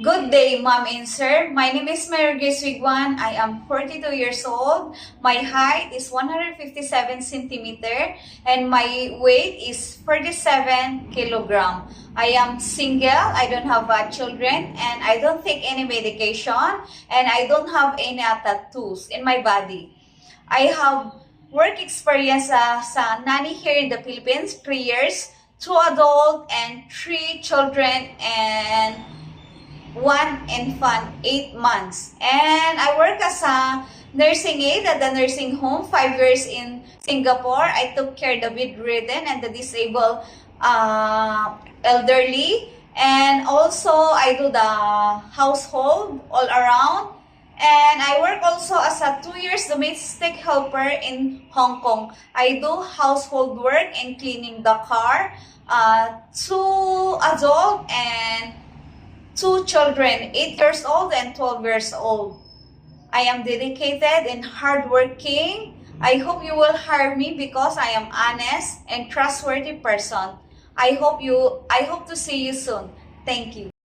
Good day, Ma'am and Sir. My name is Mary Grace Wigwan. I am 42 years old. My height is 157 centimeter and my weight is 47 kilogram. I am single. I don't have children and I don't take any medication and I don't have any tattoos in my body. I have work experience sa nanny here in the Philippines, 3 years, 2 adult and 3 children and 1 infant, 8 months. And I work as a nursing aide at the nursing home, 5 years in Singapore. I took care of the bedridden and the disabled elderly. And also, I do the household all around. And I work also as a 2 years domestic helper in Hong Kong. I do household work and cleaning the car, 2 adult and 2 children, 8 years old and 12 years old. I am dedicated and hardworking. I hope you will hire me because I am honest and trustworthy person. I hope to see you soon. Thank you.